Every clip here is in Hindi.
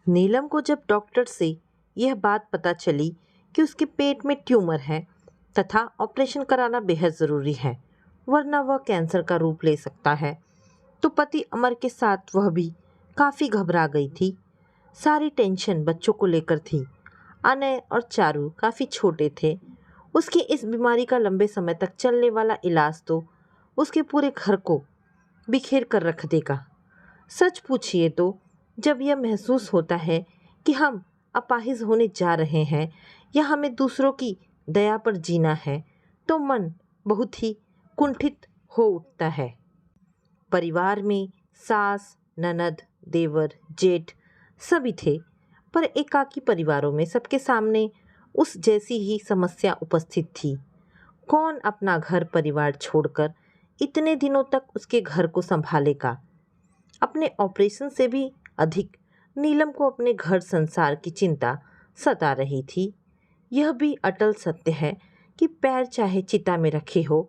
नीलम को जब डॉक्टर से यह बात पता चली कि उसके पेट में ट्यूमर है तथा ऑपरेशन कराना बेहद ज़रूरी है, वरना वह कैंसर का रूप ले सकता है, तो पति अमर के साथ वह भी काफ़ी घबरा गई थी। सारी टेंशन बच्चों को लेकर थी। अनय और चारू काफ़ी छोटे थे। उसकी इस बीमारी का लंबे समय तक चलने वाला इलाज तो उसके पूरे घर को बिखेर कर रख देगा। सच पूछिए तो जब यह महसूस होता है कि हम अपाहिज होने जा रहे हैं या हमें दूसरों की दया पर जीना है, तो मन बहुत ही कुंठित हो उठता है। परिवार में सास, ननद, देवर, जेठ सभी थे, पर एकाकी परिवारों में सबके सामने उस जैसी ही समस्या उपस्थित थी। कौन अपना घर परिवार छोड़कर इतने दिनों तक उसके घर को संभालेगा? अपने ऑपरेशन से भी अधिक नीलम को अपने घर संसार की चिंता सता रही थी। यह भी अटल सत्य है कि पैर चाहे चिता में रखे हो,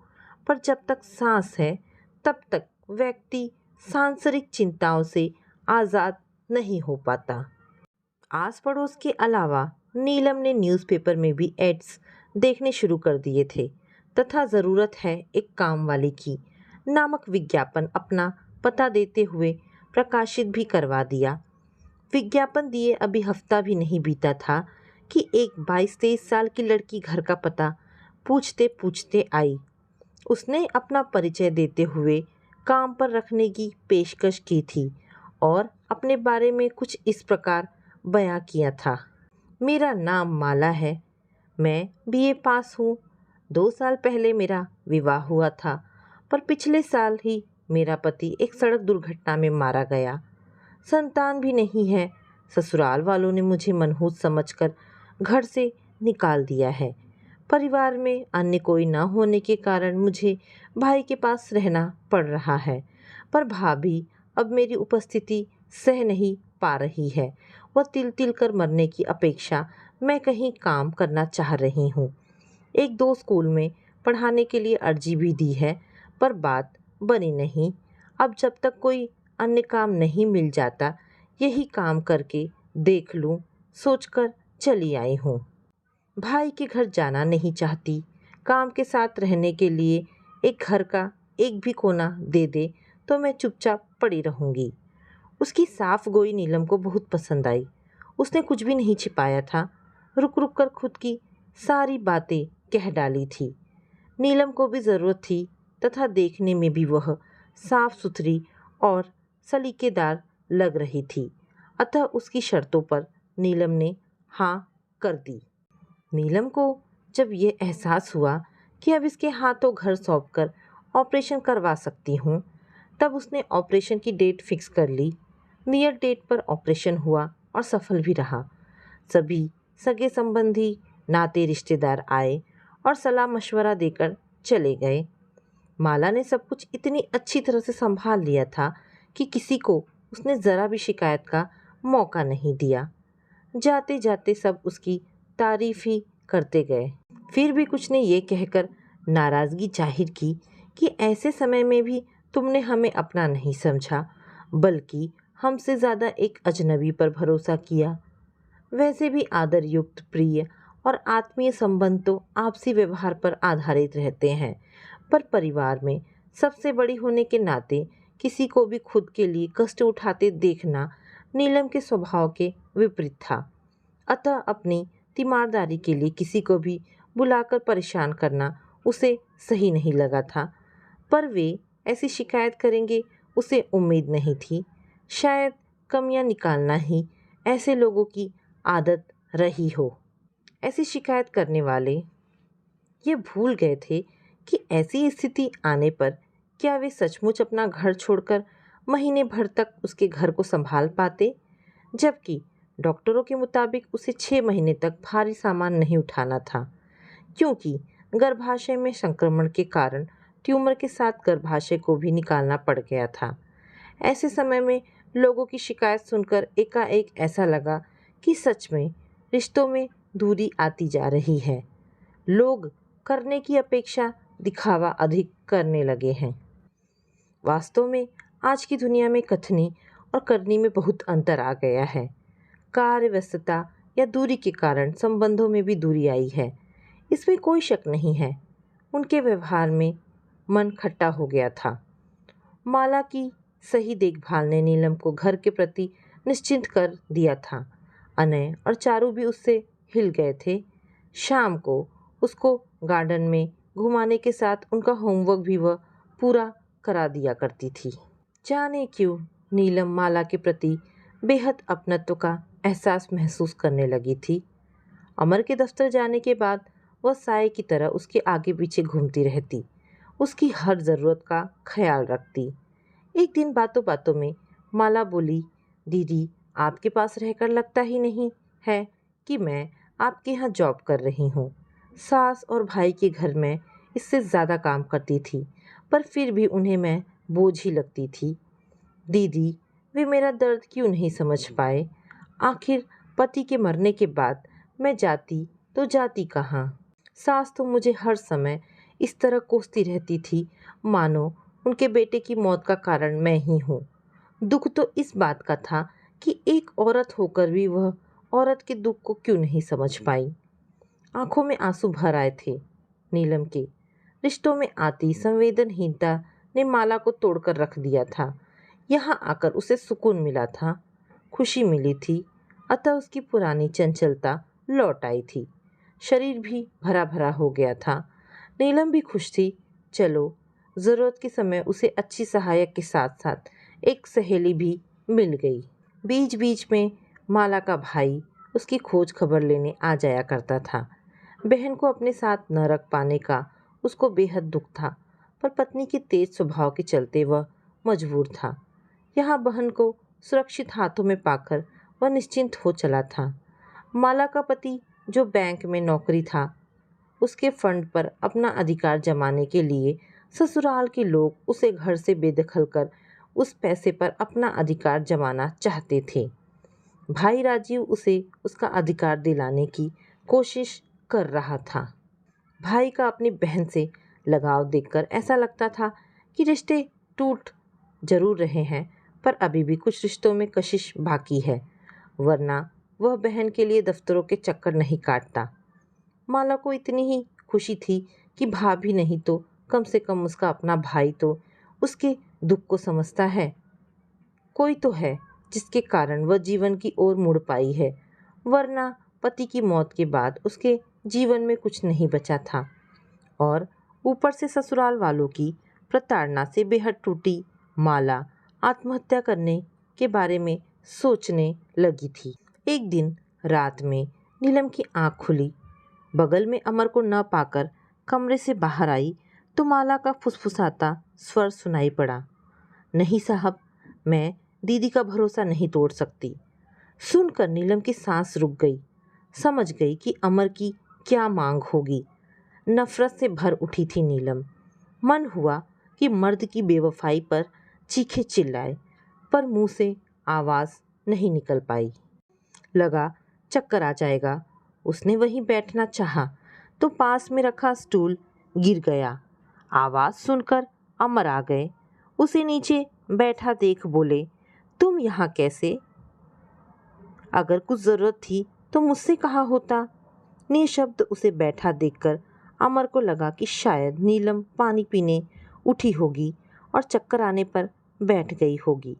पर जब तक सांस है तब तक व्यक्ति सांसारिक चिंताओं से आज़ाद नहीं हो पाता। आस पड़ोस के अलावा नीलम ने न्यूज़पेपर में भी एड्स देखने शुरू कर दिए थे तथा ज़रूरत है एक काम वाले की नामक विज्ञापन अपना पता देते हुए प्रकाशित भी करवा दिया। विज्ञापन दिए अभी हफ्ता भी नहीं बीता था कि एक 22-23 साल की लड़की घर का पता पूछते पूछते आई। उसने अपना परिचय देते हुए काम पर रखने की पेशकश की थी और अपने बारे में कुछ इस प्रकार बयां किया था। मेरा नाम माला है, मैं बीए पास हूँ। 2 साल पहले मेरा विवाह हुआ था, पर पिछले साल ही मेरा पति एक सड़क दुर्घटना में मारा गया। संतान भी नहीं है। ससुराल वालों ने मुझे मनहूस समझकर घर से निकाल दिया है। परिवार में अन्य कोई न होने के कारण मुझे भाई के पास रहना पड़ रहा है, पर भाभी अब मेरी उपस्थिति सह नहीं पा रही है। वह तिल तिल कर मरने की अपेक्षा मैं कहीं काम करना चाह रही हूँ। 1-2 स्कूल में पढ़ाने के लिए अर्जी भी दी है, पर बात बनी नहीं। अब जब तक कोई अन्य काम नहीं मिल जाता, यही काम करके देख लूँ सोचकर चली आई हूँ। भाई के घर जाना नहीं चाहती। काम के साथ रहने के लिए एक घर का एक भी कोना दे दे तो मैं चुपचाप पड़ी रहूँगी। उसकी साफ गोई नीलम को बहुत पसंद आई। उसने कुछ भी नहीं छिपाया था, रुक रुक कर खुद की सारी बातें कह डाली थी। नीलम को भी ज़रूरत थी तथा देखने में भी वह साफ सुथरी और सलीकेदार लग रही थी, अतः उसकी शर्तों पर नीलम ने हाँ कर दी। नीलम को जब ये एहसास हुआ कि अब इसके हाथों घर सौंपकर ऑपरेशन करवा सकती हूँ, तब उसने ऑपरेशन की डेट फिक्स कर ली। नियर डेट पर ऑपरेशन हुआ और सफल भी रहा। सभी सगे संबंधी, नाते रिश्तेदार आए और सलाह मशवरा देकर चले गए। माला ने सब कुछ इतनी अच्छी तरह से संभाल लिया था कि किसी को उसने ज़रा भी शिकायत का मौका नहीं दिया। जाते जाते सब उसकी तारीफ ही करते गए। फिर भी कुछ ने ये कहकर नाराज़गी जाहिर की कि ऐसे समय में भी तुमने हमें अपना नहीं समझा, बल्कि हमसे ज़्यादा एक अजनबी पर भरोसा किया। वैसे भी आदर युक्त, प्रिय और आत्मीय संबंध तो आपसी व्यवहार पर आधारित रहते हैं, पर परिवार में सबसे बड़ी होने के नाते किसी को भी खुद के लिए कष्ट उठाते देखना नीलम के स्वभाव के विपरीत था। अतः अपनी तीमारदारी के लिए किसी को भी बुलाकर परेशान करना उसे सही नहीं लगा था, पर वे ऐसी शिकायत करेंगे उसे उम्मीद नहीं थी। शायद कमियां निकालना ही ऐसे लोगों की आदत रही हो। ऐसी शिकायत करने वाले ये भूल गए थे कि ऐसी स्थिति आने पर क्या वे सचमुच अपना घर छोड़कर महीने भर तक उसके घर को संभाल पाते, जबकि डॉक्टरों के मुताबिक उसे 6 महीने तक भारी सामान नहीं उठाना था, क्योंकि गर्भाशय में संक्रमण के कारण ट्यूमर के साथ गर्भाशय को भी निकालना पड़ गया था। ऐसे समय में लोगों की शिकायत सुनकर एकाएक ऐसा लगा कि सच में रिश्तों में दूरी आती जा रही है। लोग करने की अपेक्षा दिखावा अधिक करने लगे हैं। वास्तव में आज की दुनिया में कथनी और करनी में बहुत अंतर आ गया है। कार्य व्यस्तता या दूरी के कारण संबंधों में भी दूरी आई है, इसमें कोई शक नहीं है। उनके व्यवहार में मन खट्टा हो गया था। माला की सही देखभाल ने नीलम को घर के प्रति निश्चिंत कर दिया था। अनय और चारू भी उससे हिल गए थे। शाम को उसको गार्डन में घुमाने के साथ उनका होमवर्क भी वह पूरा करा दिया करती थी। जाने क्यों नीलम माला के प्रति बेहद अपनत्व का एहसास महसूस करने लगी थी। अमर के दफ्तर जाने के बाद वह साए की तरह उसके आगे पीछे घूमती रहती, उसकी हर ज़रूरत का ख्याल रखती। एक दिन बातों बातों में माला बोली, दीदी आपके पास रहकर लगता ही नहीं है कि मैं आपके यहाँ जॉब कर रही हूँ। सास और भाई के घर में इससे ज़्यादा काम करती थी, पर फिर भी उन्हें मैं बोझ ही लगती थी। दीदी वे मेरा दर्द क्यों नहीं समझ पाए? आखिर पति के मरने के बाद मैं जाती तो जाती कहाँ? सास तो मुझे हर समय इस तरह कोसती रहती थी मानो उनके बेटे की मौत का कारण मैं ही हूँ। दुख तो इस बात का था कि एक औरत होकर भी वह औरत के दुख को क्यों नहीं समझ पाई। आंखों में आंसू भर आए थे नीलम के। रिश्तों में आती संवेदनहीनता ने माला को तोड़कर रख दिया था। यहाँ आकर उसे सुकून मिला था, खुशी मिली थी, अतः उसकी पुरानी चंचलता लौट आई थी। शरीर भी भरा भरा हो गया था। नीलम भी खुश थी। चलो ज़रूरत के समय उसे अच्छी सहायक के साथ साथ एक सहेली भी मिल गई। बीच बीच में माला का भाई उसकी खोज खबर लेने आ जाया करता था। बहन को अपने साथ न रख पाने का उसको बेहद दुख था, पर पत्नी के तेज स्वभाव के चलते वह मजबूर था। यहाँ बहन को सुरक्षित हाथों में पाकर वह निश्चिंत हो चला था। माला का पति जो बैंक में नौकरी था, उसके फंड पर अपना अधिकार जमाने के लिए ससुराल के लोग उसे घर से बेदखल कर उस पैसे पर अपना अधिकार जमाना चाहते थे। भाई राजीव उसे उसका अधिकार दिलाने की कोशिश कर रहा था। भाई का अपनी बहन से लगाव देखकर ऐसा लगता था कि रिश्ते टूट जरूर रहे हैं, पर अभी भी कुछ रिश्तों में कशिश बाकी है, वरना वह बहन के लिए दफ्तरों के चक्कर नहीं काटता। माला को इतनी ही खुशी थी कि भाभी नहीं तो कम से कम उसका अपना भाई तो उसके दुख को समझता है। कोई तो है जिसके कारण वह जीवन की ओर मुड़ पाई है, वरना पति की मौत के बाद उसके जीवन में कुछ नहीं बचा था। और ऊपर से ससुराल वालों की प्रताड़ना से बेहद टूटी माला आत्महत्या करने के बारे में सोचने लगी थी। एक दिन रात में नीलम की आंख खुली। बगल में अमर को न पाकर कमरे से बाहर आई तो माला का फुसफुसाता स्वर सुनाई पड़ा, नहीं साहब, मैं दीदी का भरोसा नहीं तोड़ सकती। सुनकर नीलम की सांस रुक गई। समझ गई कि अमर की क्या मांग होगी। नफरत से भर उठी थी नीलम। मन हुआ कि मर्द की बेवफाई पर चीखे चिल्लाए, पर मुंह से आवाज़ नहीं निकल पाई। लगा चक्कर आ जाएगा। उसने वहीं बैठना चाहा तो पास में रखा स्टूल गिर गया। आवाज़ सुनकर अमर आ गए। उसे नीचे बैठा देख बोले, तुम यहाँ कैसे? अगर कुछ ज़रूरत थी तो मुझसे कहा होता। निःशब्द उसे बैठा देखकर अमर को लगा कि शायद नीलम पानी पीने उठी होगी और चक्कर आने पर बैठ गई होगी।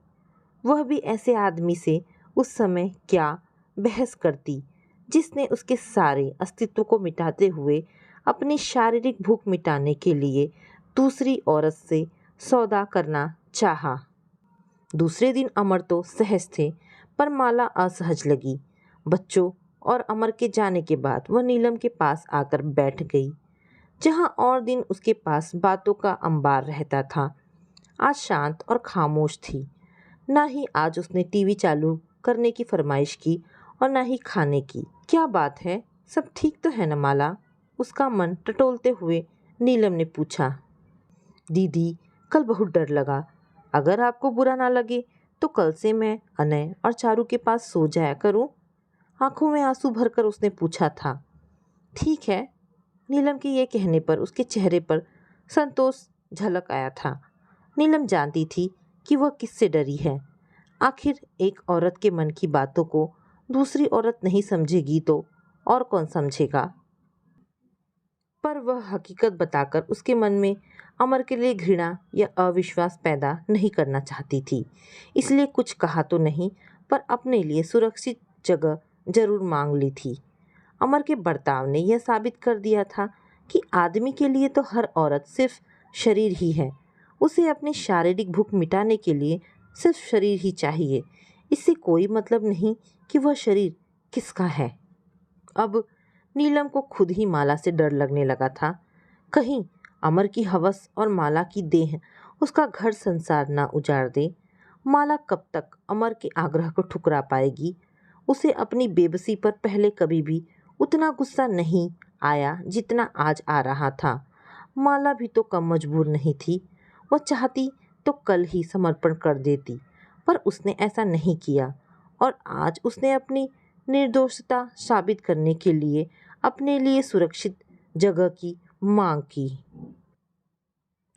वह भी ऐसे आदमी से उस समय क्या बहस करती जिसने उसके सारे अस्तित्व को मिटाते हुए अपनी शारीरिक भूख मिटाने के लिए दूसरी औरत से सौदा करना चाहा। दूसरे दिन अमर तो सहज थे, पर माला असहज लगी। बच्चों और अमर के जाने के बाद वह नीलम के पास आकर बैठ गई। जहाँ और दिन उसके पास बातों का अंबार रहता था, आज शांत और खामोश थी। ना ही आज उसने टीवी चालू करने की फरमाइश की और ना ही खाने की। क्या बात है, सब ठीक तो है न माला? उसका मन टटोलते हुए नीलम ने पूछा। दीदी कल बहुत डर लगा। अगर आपको बुरा ना लगे तो कल से मैं अनय और चारू के पास सो जाया करूं। आंखों में आंसू भरकर उसने पूछा था। ठीक है। नीलम के ये कहने पर उसके चेहरे पर संतोष झलक आया था। नीलम जानती थी कि वह किससे डरी है। आखिर एक औरत के मन की बातों को दूसरी औरत नहीं समझेगी तो और कौन समझेगा। पर वह हकीकत बताकर उसके मन में अमर के लिए घृणा या अविश्वास पैदा नहीं करना चाहती थी। इसलिए कुछ कहा तो नहीं, पर अपने लिए सुरक्षित जगह जरूर मांग ली थी। अमर के बर्ताव ने यह साबित कर दिया था कि आदमी के लिए तो हर औरत सिर्फ शरीर ही है। उसे अपनी शारीरिक भूख मिटाने के लिए सिर्फ शरीर ही चाहिए। इससे कोई मतलब नहीं कि वह शरीर किसका है। अब नीलम को खुद ही माला से डर लगने लगा था। कहीं अमर की हवस और माला की देह उसका घर संसार ना उजाड़ दे। माला कब तक अमर के आग्रह को ठुकरा पाएगी। उसे अपनी बेबसी पर पहले कभी भी उतना गुस्सा नहीं आया जितना आज आ रहा था। माला भी तो कम मजबूर नहीं थी। वह चाहती तो कल ही समर्पण कर देती, पर उसने ऐसा नहीं किया और आज उसने अपनी निर्दोषता साबित करने के लिए अपने लिए सुरक्षित जगह की मांग की।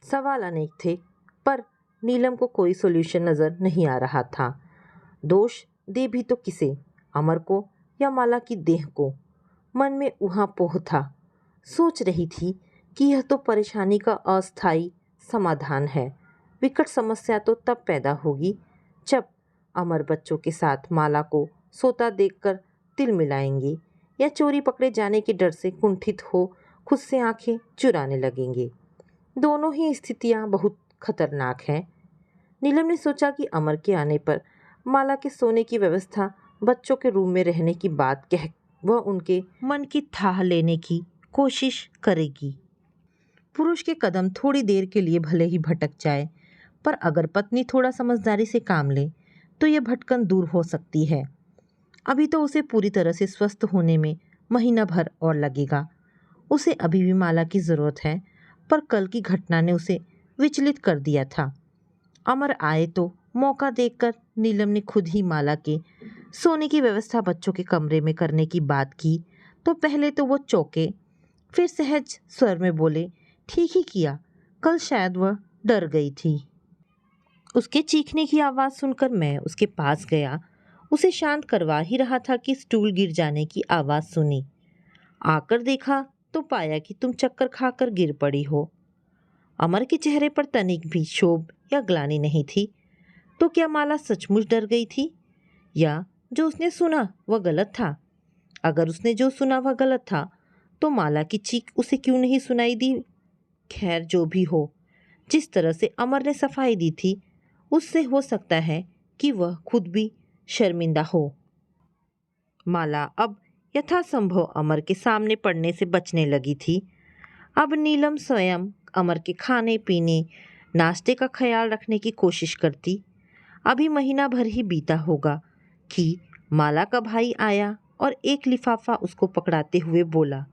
सवाल अनेक थे, पर नीलम को कोई सॉल्यूशन नजर नहीं आ रहा था। दोष दे भी तो किसे, अमर को या माला की देह को। मन में ऊहापोह था। सोच रही थी कि यह तो परेशानी का अस्थायी समाधान है। विकट समस्या तो तब पैदा होगी जब अमर बच्चों के साथ माला को सोता देखकर तिल मिलाएंगे या चोरी पकड़े जाने के डर से कुंठित हो खुद से आंखें चुराने लगेंगे। दोनों ही स्थितियां बहुत खतरनाक हैं। नीलम ने सोचा कि अमर के आने पर माला के सोने की व्यवस्था, बच्चों के रूम में रहने की बात कह वह उनके मन की थाह लेने की कोशिश करेगी। पुरुष के कदम थोड़ी देर के लिए भले ही भटक जाए, पर अगर पत्नी थोड़ा समझदारी से काम ले तो यह भटकन दूर हो सकती है। अभी तो उसे पूरी तरह से स्वस्थ होने में महीना भर और लगेगा। उसे अभी भी माला की ज़रूरत है, पर कल की घटना ने उसे विचलित कर दिया था। अमर आए तो मौका देखकर नीलम ने खुद ही माला के सोने की व्यवस्था बच्चों के कमरे में करने की बात की तो पहले तो वो चौंके, फिर सहज स्वर में बोले, ठीक ही किया। कल शायद वह डर गई थी। उसके चीखने की आवाज़ सुनकर मैं उसके पास गया। उसे शांत करवा ही रहा था कि स्टूल गिर जाने की आवाज़ सुनी। आकर देखा तो पाया कि तुम चक्कर खाकर गिर पड़ी हो। अमर के चेहरे पर तनिक भी क्षोभ या ग्लानि नहीं थी। तो क्या माला सचमुच डर गई थी, या जो उसने सुना वह गलत था? अगर उसने जो सुना वह गलत था तो माला की चीख उसे क्यों नहीं सुनाई दी? खैर, जो भी हो, जिस तरह से अमर ने सफाई दी थी उससे हो सकता है कि वह खुद भी शर्मिंदा हो। माला अब यथासंभव अमर के सामने पड़ने से बचने लगी थी। अब नीलम स्वयं अमर के खाने पीने नाश्ते का ख्याल रखने की कोशिश करती। अभी महीना भर ही बीता होगा कि माला का भाई आया और एक लिफाफा उसको पकड़ाते हुए बोला,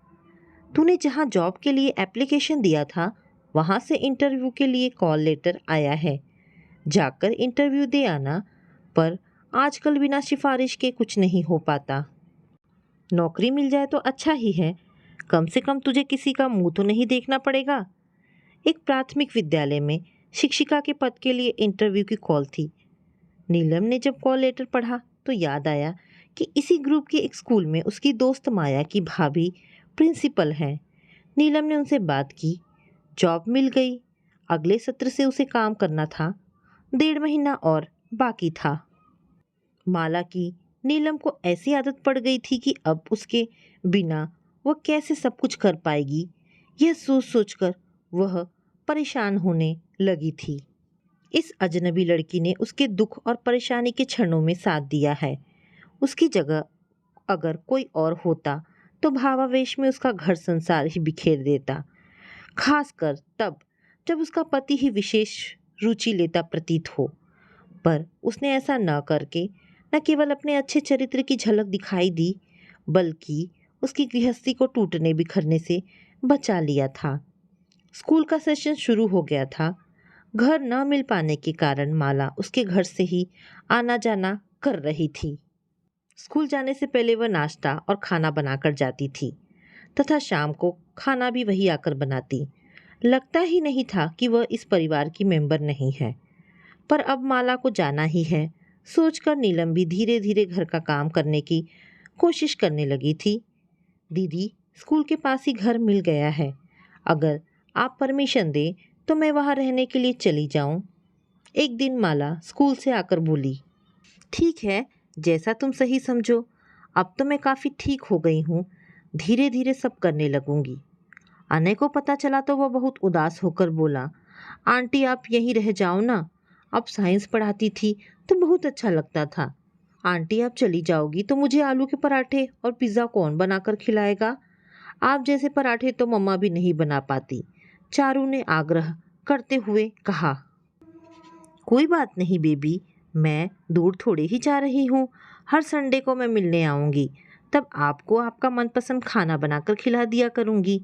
तूने जहाँ जॉब के लिए एप्लीकेशन दिया था वहाँ से इंटरव्यू के लिए कॉल लेटर आया है, जाकर इंटरव्यू दे आना। पर आजकल बिना सिफारिश के कुछ नहीं हो पाता। नौकरी मिल जाए तो अच्छा ही है, कम से कम तुझे किसी का मुंह तो नहीं देखना पड़ेगा। एक प्राथमिक विद्यालय में शिक्षिका के पद के लिए इंटरव्यू की कॉल थी। नीलम ने जब कॉल लेटर पढ़ा तो याद आया कि इसी ग्रुप के एक स्कूल में उसकी दोस्त माया की भाभी प्रिंसिपल हैं। नीलम ने उनसे बात की, जॉब मिल गई। अगले सत्र से उसे काम करना था। 1.5 महीना और बाकी था। माला की नीलम को ऐसी आदत पड़ गई थी कि अब उसके बिना वह कैसे सब कुछ कर पाएगी, यह सोच सोचकर वह परेशान होने लगी थी। इस अजनबी लड़की ने उसके दुख और परेशानी के क्षणों में साथ दिया है। उसकी जगह अगर कोई और होता तो भावावेश में उसका घर संसार ही बिखेर देता, खासकर तब जब उसका पति ही विशेष रुचि लेता प्रतीत हो। पर उसने ऐसा न करके न केवल अपने अच्छे चरित्र की झलक दिखाई दी, बल्कि उसकी गृहस्थी को टूटने बिखरने से बचा लिया था। स्कूल का सेशन शुरू हो गया था। घर न मिल पाने के कारण माला उसके घर से ही आना जाना कर रही थी। स्कूल जाने से पहले वह नाश्ता और खाना बनाकर जाती थी तथा शाम को खाना भी वही आकर बनाती। लगता ही नहीं था कि वह इस परिवार की मेंबर नहीं है। पर अब माला को जाना ही है सोचकर नीलम भी धीरे धीरे घर का काम करने की कोशिश करने लगी थी। दीदी, स्कूल के पास ही घर मिल गया है। अगर आप परमिशन दें तो मैं वहाँ रहने के लिए चली जाऊँ। एक दिन माला स्कूल से आकर बोली। ठीक है, जैसा तुम सही समझो। अब तो मैं काफ़ी ठीक हो गई हूँ। धीरे धीरे सब करने लगूंगी। अनय को पता चला तो वह बहुत उदास होकर बोला, आंटी आप यहीं रह जाओ ना। अब साइंस पढ़ाती थी तो बहुत अच्छा लगता था। आंटी आप चली जाओगी तो मुझे आलू के पराठे और पिज़्ज़ा कौन बनाकर खिलाएगा? आप जैसे पराठे तो मम्मा भी नहीं बना पाती, चारू ने आग्रह करते हुए कहा। कोई बात नहीं बेबी, मैं दूर थोड़े ही जा रही हूँ। हर संडे को मैं मिलने आऊँगी, तब आपको आपका मनपसंद खाना बनाकर खिला दिया करूँगी।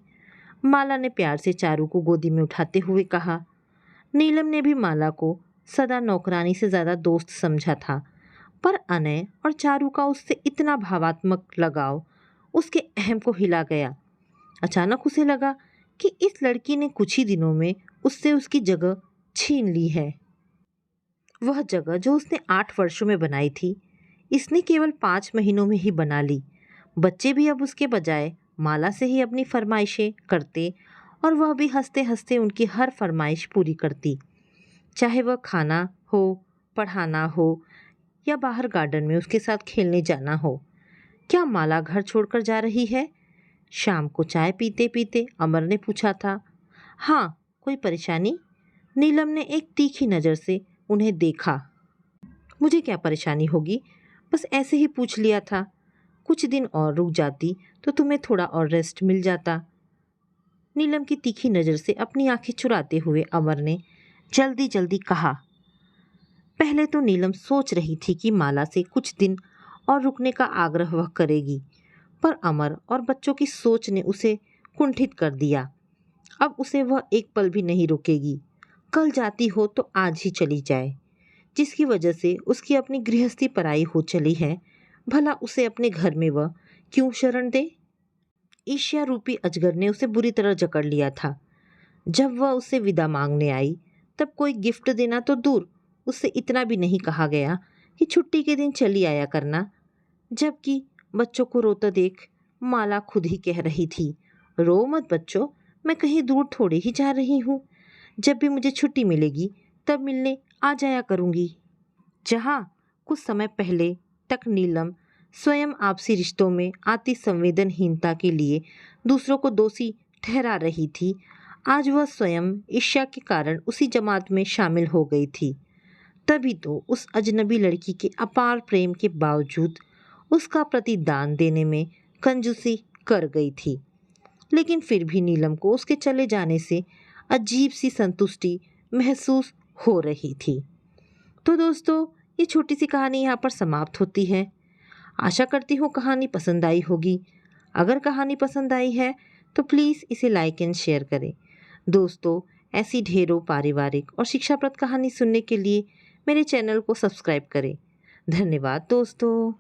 माला ने प्यार से चारू को गोदी में उठाते हुए कहा। नीलम ने भी माला को सदा नौकरानी से ज़्यादा दोस्त समझा था, पर अनय और चारू का उससे इतना भावात्मक लगाव उसके अहम को हिला गया। अचानक उसे लगा कि इस लड़की ने कुछ ही दिनों में उससे उसकी जगह छीन ली है। वह जगह जो उसने 8 वर्षों में बनाई थी, इसने केवल 5 महीनों में ही बना ली। बच्चे भी अब उसके बजाय माला से ही अपनी फरमाइशें करते और वह भी हंसते हंसते उनकी हर फरमाइश पूरी करती, चाहे वह खाना हो, पढ़ाना हो या बाहर गार्डन में उसके साथ खेलने जाना हो। क्या माला घर छोड़कर जा रही है? शाम को चाय पीते पीते अमर ने पूछा था। हाँ, कोई परेशानी? नीलम ने एक तीखी नज़र से उन्हें देखा। मुझे क्या परेशानी होगी, बस ऐसे ही पूछ लिया था। कुछ दिन और रुक जाती तो तुम्हें थोड़ा और रेस्ट मिल जाता। नीलम की तीखी नज़र से अपनी आंखें चुराते हुए अमर ने जल्दी जल्दी कहा। पहले तो नीलम सोच रही थी कि माला से कुछ दिन और रुकने का आग्रह वह करेगी, पर अमर और बच्चों की सोच ने उसे कुंठित कर दिया। अब उसे वह एक पल भी नहीं रोकेगी। कल जाती हो तो आज ही चली जाए। जिसकी वजह से उसकी अपनी गृहस्थी पराई हो चली है, भला उसे अपने घर में वह क्यों शरण दे? ईर्ष्या रूपी अजगर ने उसे बुरी तरह जकड़ लिया था। जब वह उससे विदा मांगने आई तब कोई गिफ्ट देना तो दूर, उससे इतना भी नहीं कहा गया कि छुट्टी के दिन चली आया करना। जबकि बच्चों को रोता देख माला खुद ही कह रही थी, रो मत बच्चों, मैं कहीं दूर थोड़ी ही जा रही हूँ। जब भी मुझे छुट्टी मिलेगी तब मिलने आ जाया करूँगी। जहाँ कुछ समय पहले तक नीलम स्वयं आपसी रिश्तों में आती संवेदनहीनता के लिए दूसरों को दोषी ठहरा रही थी, आज वह स्वयं ईर्ष्या के कारण उसी जमात में शामिल हो गई थी। तभी तो उस अजनबी लड़की के अपार प्रेम के बावजूद उसका प्रतिदान देने में कंजूसी कर गई थी। लेकिन फिर भी नीलम को उसके चले जाने से अजीब सी संतुष्टि महसूस हो रही थी। तो दोस्तों, ये छोटी सी कहानी यहाँ पर समाप्त होती है। आशा करती हूँ कहानी पसंद आई होगी। अगर कहानी पसंद आई है तो प्लीज़ इसे लाइक एंड शेयर करें। दोस्तों, ऐसी ढेरों पारिवारिक और शिक्षाप्रद कहानी सुनने के लिए मेरे चैनल को सब्सक्राइब करें। धन्यवाद दोस्तों।